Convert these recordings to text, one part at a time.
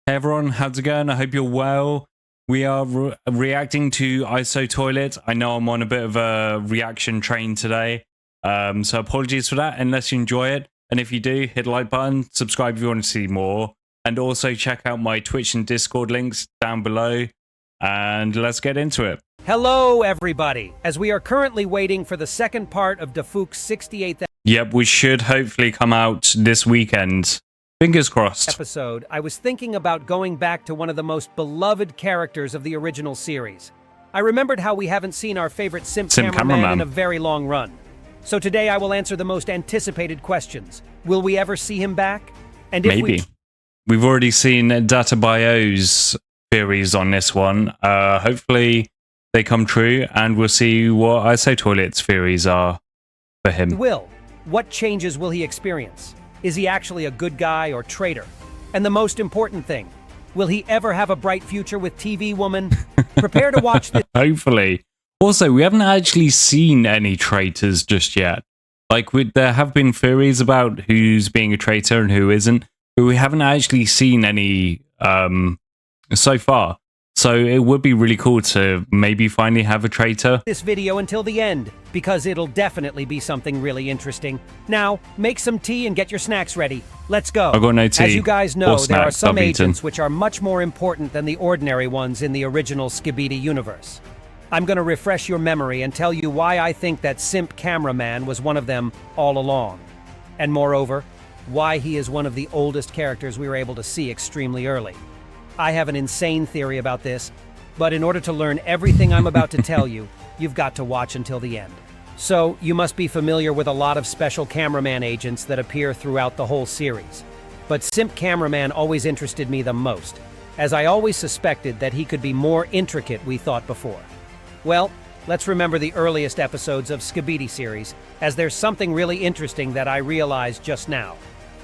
Hey everyone, how's it going? I hope you're well. We are reacting to ISO Toilet. I know I'm on a bit of a reaction train today, so apologies for that unless you enjoy it. And if you do, hit the like button, subscribe if you want to see more, and also check out my Twitch and Discord links down below, and let's get into it. Hello everybody, as we are currently waiting for the second part of Dafook's 68th Yep, we should hopefully come out this weekend. Fingers crossed. episode, I was thinking about going back to one of the most beloved characters of the original series. I remembered how we haven't seen our favorite Simp Cameraman in a very long run. So today I will answer the most anticipated questions. Will we ever see him back? And if Maybe. We've already seen Data Bio's theories on this one. Hopefully they come true and we'll see what ISO Toilet's theories are for him. What changes will he experience? Is he actually a good guy or traitor? And the most important thing, will he ever have a bright future with TV Woman? Prepare to watch this. Hopefully. Also, we haven't actually seen any traitors just yet. Like, there have been theories about who's being a traitor and who isn't, but we haven't actually seen any so far. So it would be really cool to maybe finally have a traitor. This video until the end, because it'll definitely be something really interesting. Now, make some tea and get your snacks ready. Let's go. I got no tea. As you guys know, there are some I've agents eaten. which are much more important than the ordinary ones in the original Skibidi universe. I'm going to refresh your memory and tell you why I think that Simp Cameraman was one of them all along. And moreover, why he is one of the oldest characters we were able to see extremely early. I have an insane theory about this, but in order to learn everything I'm about to tell you, you've got to watch until the end. So, you must be familiar with a lot of special cameraman agents that appear throughout the whole series. But Simp Cameraman always interested me the most, as I always suspected that he could be more intricate we thought before. Well, let's remember the earliest episodes of Skibidi series, as there's something really interesting that I realized just now.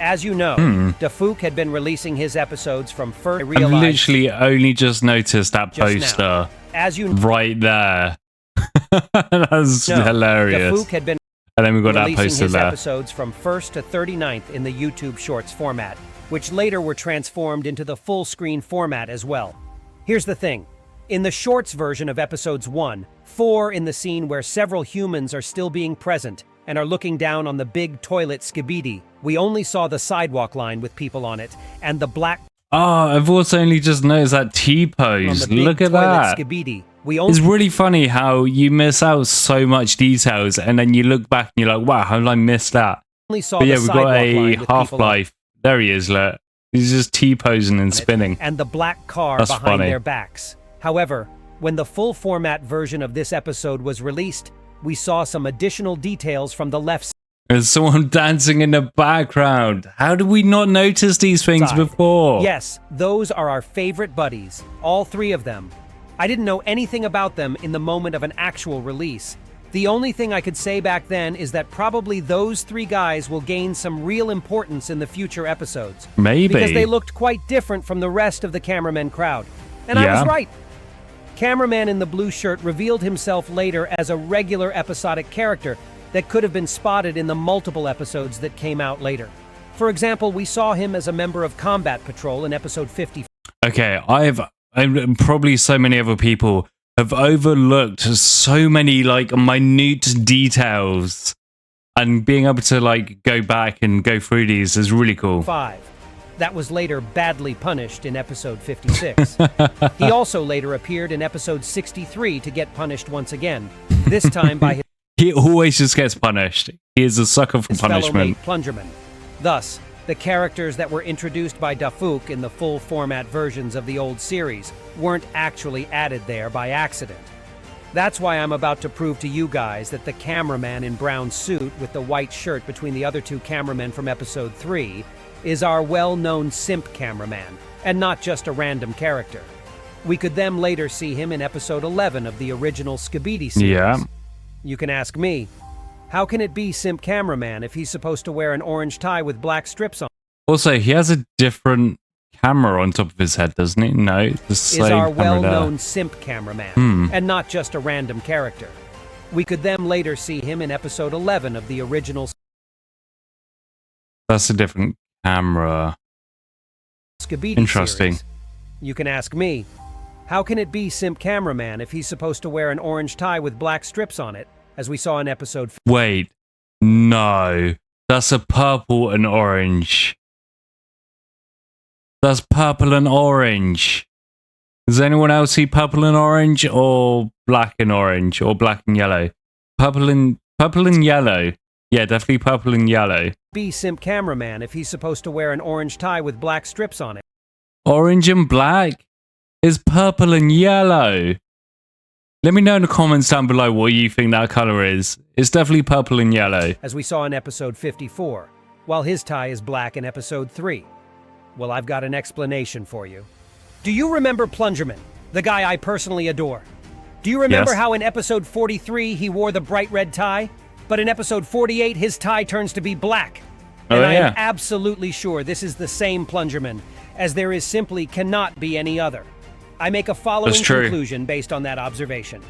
As you know, Dafook had been releasing his episodes from first. I've literally only just noticed that poster right there. That's hilarious. Dafook had been and then we got that releasing poster his there. episodes from 1st to 39th in the YouTube Shorts format, which later were transformed into the full screen format as well. Here's the thing. In the Shorts version of episodes 1, 4 in the scene where several humans are still being present and are looking down on the big toilet Skibidi, we only saw the sidewalk line with people on it, and the black... Oh, I've also only just noticed that T-pose. Look at that. Skibidi, it's really funny how you miss out so much details, and then you look back and you're like, wow, how did I miss that? Only saw but yeah, the we've got a line Half-Life. There he is, look. He's just T-posing and spinning. And the black car That's behind funny. their backs. However, when the full format version of this episode was released, we saw some additional details from the left side. There's someone dancing in the background. How did we not notice these things before? Yes, those are our favorite buddies, all three of them. I didn't know anything about them in the moment of an actual release. The only thing I could say back then is that probably those three guys will gain some real importance in the future episodes. Maybe. Because they looked quite different from the rest of the cameraman crowd. And I was right. Cameraman in the blue shirt revealed himself later as a regular episodic character that could have been spotted in the multiple episodes that came out later. For example, we saw him as a member of Combat Patrol in episode 50. Okay, and probably so many other people have overlooked so many like minute details, and being able to like go back and go through these is really cool. That was later badly punished in episode 56. He also later appeared in episode 63 to get punished once again, this time by his He always just gets punished. He is a sucker for punishment. Plungerman. Thus, the characters that were introduced by Dafook in the full format versions of the old series weren't actually added there by accident. That's why I'm about to prove to you guys that the cameraman in brown suit with the white shirt between the other two cameramen from episode 3 is our well-known Simp Cameraman, and not just a random character. We could then later see him in episode 11 of the original Skibidi series. Yeah. You can ask me, how can it be Simp Cameraman if he's supposed to wear an orange tie with black strips on? Also, he has a different camera on top of his head, doesn't he? No, the same is our camera well-known there. Simp Cameraman, and not just a random character. We could then later see him in episode 11 of the original. That's a different camera. Skibidi Interesting. series. You can ask me, how can it be Simp Cameraman if he's supposed to wear an orange tie with black strips on it, as we saw in episode... Wait, no. That's a purple and orange. That's purple and orange. Does anyone else see purple and orange or black and orange or black and yellow? Purple and yellow. Yeah, definitely purple and yellow. Be Simp Cameraman if he's supposed to wear an orange tie with black strips on it. Orange and black is purple and yellow. Let me know in the comments down below what you think that color is. It's definitely purple and yellow. As we saw in episode 54, while his tie is black in episode 3. Well, I've got an explanation for you. Do you remember Plungerman, the guy I personally adore? Do you remember how in episode 43 he wore the bright red tie? But in episode 48 his tie turns to be black. And I am absolutely sure this is the same Plungerman, as there is simply cannot be any other. I make a following conclusion based on that observation.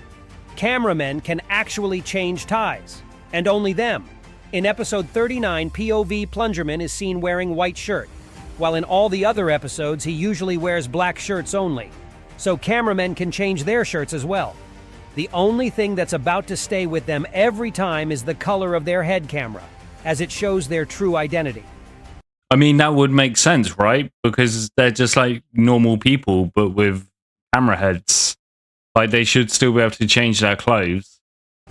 Cameramen can actually change ties, and only them. In episode 39, POV Plungerman is seen wearing white shirt, while in all the other episodes he usually wears black shirts only. So cameramen can change their shirts as well. The only thing that's about to stay with them every time is the color of their head camera, as it shows their true identity. I mean, that would make sense, right? Because they're just like normal people, but with camera heads. Like, they should still be able to change their clothes.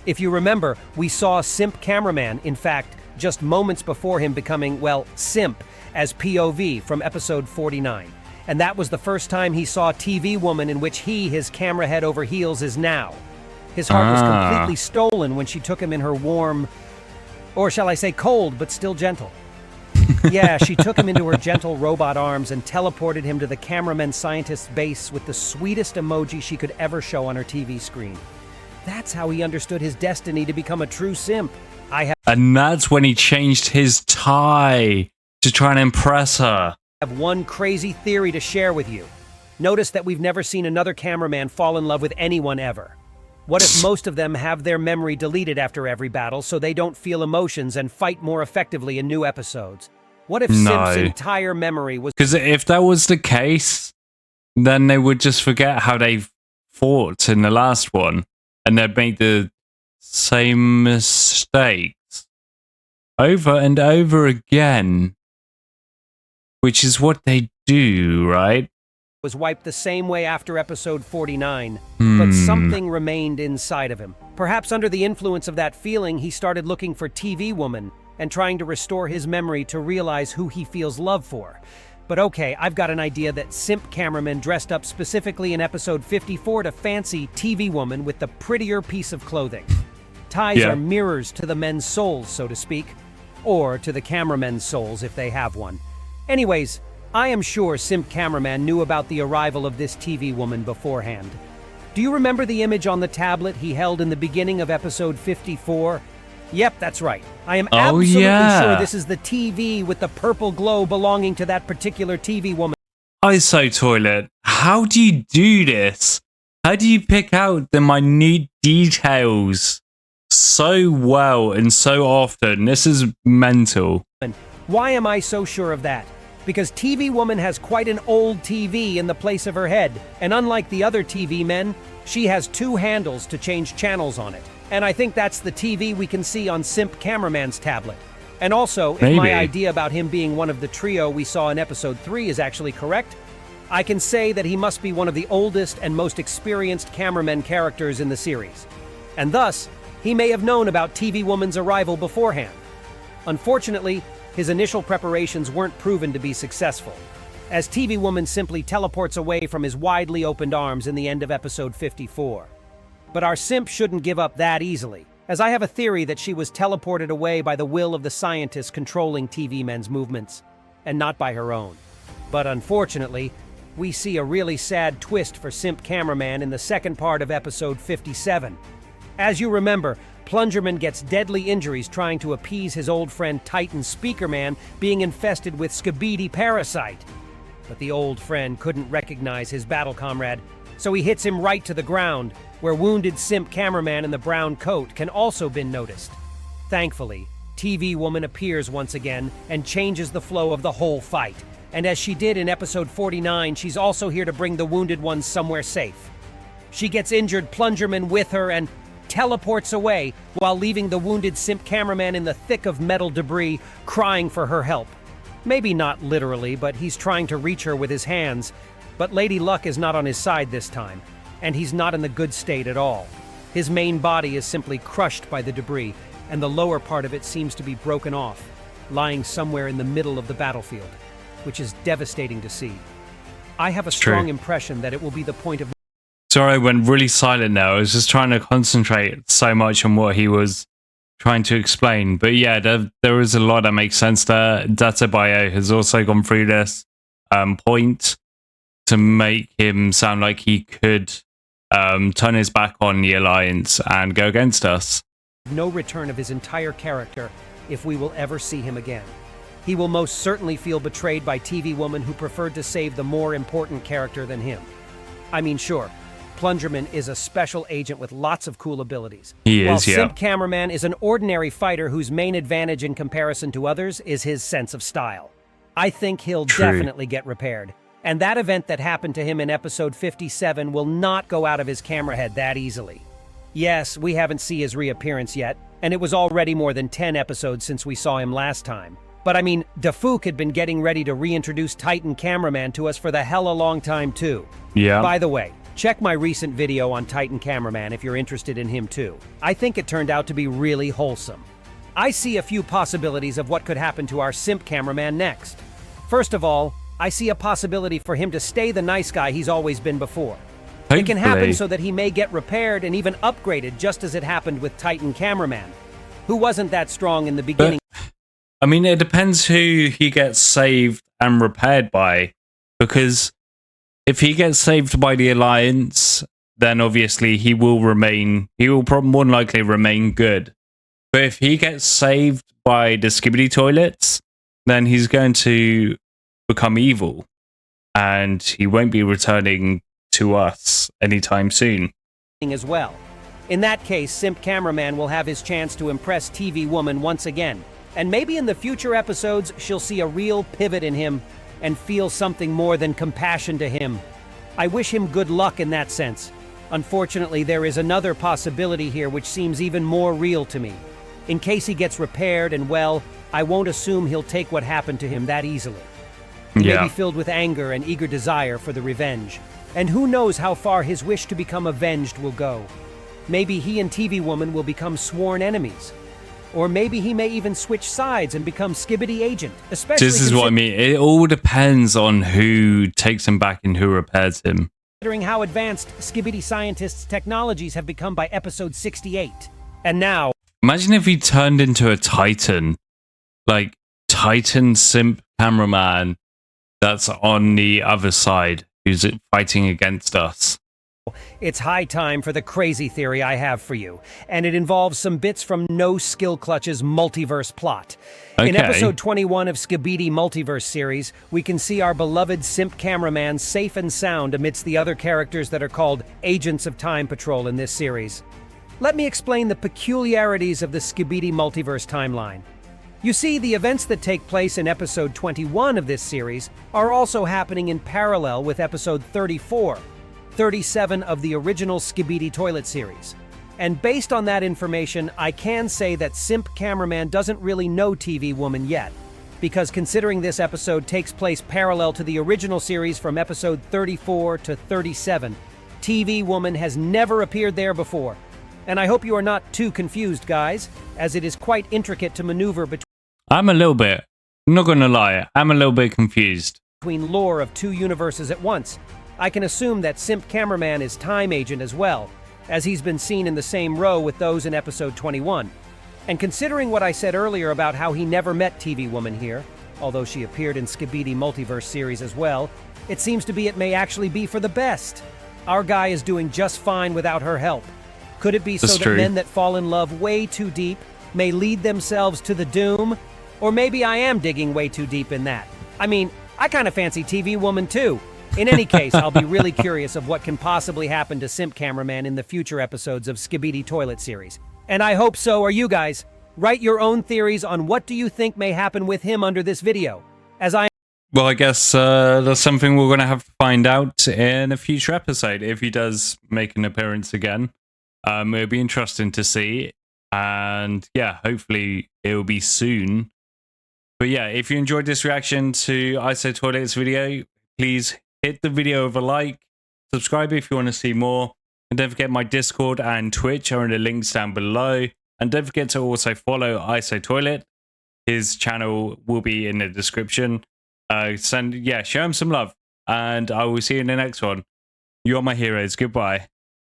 If you remember, we saw Simp Cameraman, in fact, just moments before him becoming, well, Simp, as POV from episode 49. And that was the first time he saw TV Woman, in which his camera head over heels is now. His heart was completely stolen when she took him in her warm, or shall I say cold, but still gentle. Yeah, she took him into her gentle robot arms and teleported him to the cameraman scientist's base with the sweetest emoji she could ever show on her TV screen. That's how he understood his destiny to become a true simp. And that's when he changed his tie to try and impress her. I have one crazy theory to share with you. Notice that we've never seen another cameraman fall in love with anyone ever. What if most of them have their memory deleted after every battle so they don't feel emotions and fight more effectively in new episodes? What if Simp's entire memory was... Because if that was the case, then they would just forget how they fought in the last one, and they'd make the same mistakes over and over again, which is what they do, right? Was wiped the same way after episode 49, but something remained inside of him. Perhaps under the influence of that feeling, he started looking for TV Woman and trying to restore his memory to realize who he feels love for. But okay, I've got an idea that Simp Cameraman dressed up specifically in episode 54 to fancy TV Woman with the prettier piece of clothing. Ties are mirrors to the men's souls, so to speak, or to the cameramen's souls if they have one. Anyways, I am sure Simp Cameraman knew about the arrival of this TV Woman beforehand. Do you remember the image on the tablet he held in the beginning of episode 54? Yep, that's right. I am absolutely sure this is the TV with the purple glow belonging to that particular TV Woman. ISO Toilet, how do you do this? How do you pick out the minute details so well and so often? This is mental. Why am I so sure of that? Because TV Woman has quite an old TV in the place of her head, and unlike the other TV men, she has two handles to change channels on it. And I think that's the TV we can see on Simp Cameraman's tablet. And also, if my idea about him being one of the trio we saw in episode 3 is actually correct, I can say that he must be one of the oldest and most experienced cameraman characters in the series. And thus, he may have known about TV Woman's arrival beforehand. Unfortunately, his initial preparations weren't proven to be successful, as TV Woman simply teleports away from his widely opened arms in the end of episode 54. But our simp shouldn't give up that easily, as I have a theory that she was teleported away by the will of the scientist controlling TV men's movements, and not by her own. But unfortunately, we see a really sad twist for Simp Cameraman in the second part of episode 57. As you remember, Plungerman gets deadly injuries trying to appease his old friend Titan Speakerman being infested with Skibidi Parasite. But the old friend couldn't recognize his battle comrade, so he hits him right to the ground, where wounded Simp Cameraman in the brown coat can also been noticed. Thankfully, TV Woman appears once again and changes the flow of the whole fight, And as she did in episode 49, she's also here to bring the wounded ones somewhere safe. She gets injured Plungerman with her and teleports away while leaving the wounded Simp Cameraman in the thick of metal debris, crying for her help. Maybe not literally, but he's trying to reach her with his hands. But Lady Luck is not on his side this time, and he's not in the good state at all. His main body is simply crushed by the debris, and the lower part of it seems to be broken off, lying somewhere in the middle of the battlefield, which is devastating to see. I have a strong impression that it will be the point of... Sorry, I went really silent now. I was just trying to concentrate so much on what he was trying to explain. But yeah, there is a lot that makes sense there. Data Bio has also gone through this point to make him sound like he could turn his back on the Alliance and go against us. No return of his entire character if we will ever see him again. He will most certainly feel betrayed by TV Woman, who preferred to save the more important character than him. I mean, sure, Plungerman is a special agent with lots of cool abilities. He while is, yeah. Simp Cameraman is an ordinary fighter whose main advantage in comparison to others is his sense of style. I think he'll definitely get repaired. And that event that happened to him in episode 57 will not go out of his camera head that easily. Yes, we haven't seen his reappearance yet, and it was already more than 10 episodes since we saw him last time. But I mean, Dafook had been getting ready to reintroduce Titan Cameraman to us for the hella long time too. Yeah. By the way, check my recent video on Titan Cameraman if you're interested in him too. I think it turned out to be really wholesome. I see a few possibilities of what could happen to our Simp Cameraman next. First of all, I see a possibility for him to stay the nice guy he's always been before. It can happen so that he may get repaired and even upgraded, just as it happened with Titan Cameraman, who wasn't that strong in the beginning. I mean, it depends who he gets saved and repaired by, because if he gets saved by the Alliance, then obviously he will more than likely remain good. But if he gets saved by the Skibidi Toilets, then he's going to become evil, and he won't be returning to us anytime soon. As well. In that case, Simp Cameraman will have his chance to impress TV Woman once again. And maybe in the future episodes, she'll see a real pivot in him and feel something more than compassion to him. I wish him good luck in that sense. Unfortunately, there is another possibility here which seems even more real to me. In case he gets repaired and well, I won't assume he'll take what happened to him that easily. He may be filled with anger and eager desire for the revenge. And who knows how far his wish to become avenged will go. Maybe he and TV Woman will become sworn enemies. Or maybe he may even switch sides and become Skibidi Agent. Especially this is what I mean. It all depends on who takes him back and who repairs him. Considering how advanced Skibidi scientists' technologies have become by episode 68. And now... Imagine if he turned into a Titan. Like, Titan Simp Cameraman that's on the other side, who's fighting against us. It's high time for the crazy theory I have for you, and it involves some bits from NoSkillClutch's multiverse plot. In episode 21 of Skibidi Multiverse series, we can see our beloved Simp Cameraman safe and sound amidst the other characters that are called Agents of Time Patrol in this series. Let me explain the peculiarities of the Skibidi Multiverse timeline. You see, the events that take place in episode 21 of this series are also happening in parallel with episode 34, 37 of the original Skibidi Toilet series. And based on that information, I can say that Simp Cameraman doesn't really know TV Woman yet, because considering this episode takes place parallel to the original series from episode 34 to 37, TV Woman has never appeared there before. And I hope you are not too confused, guys, as it is quite intricate to maneuver I'm a little bit. I'm not going to lie. I'm a little bit confused. Between lore of two universes at once. I can assume that Simp Cameraman is Time Agent as well, as he's been seen in the same row with those in episode 21. And considering what I said earlier about how he never met TV Woman here, although she appeared in Skibidi Multiverse series as well, it seems to be it may actually be for the best. Our guy is doing just fine without her help. Could it be so that men that fall in love way too deep may lead themselves to the doom? Or maybe I am digging way too deep in that. I mean, I kind of fancy TV Woman too. In any case, I'll be really curious of what can possibly happen to Simp Cameraman in the future episodes of Skibidi Toilet series. And I hope so are you guys. Write your own theories on what do you think may happen with him under this video. As I Well, I guess that's something we're going to have to find out in a future episode if he does make an appearance again. It'll be interesting to see. And yeah, hopefully it'll be soon. But yeah, if you enjoyed this reaction to ISO Toilet's video, please hit the video with a like, subscribe if you want to see more, and don't forget my Discord and Twitch are in the links down below. And don't forget to also follow ISO Toilet. His channel will be in the description. Show him some love, and I will see you in the next one. You are my heroes. Goodbye.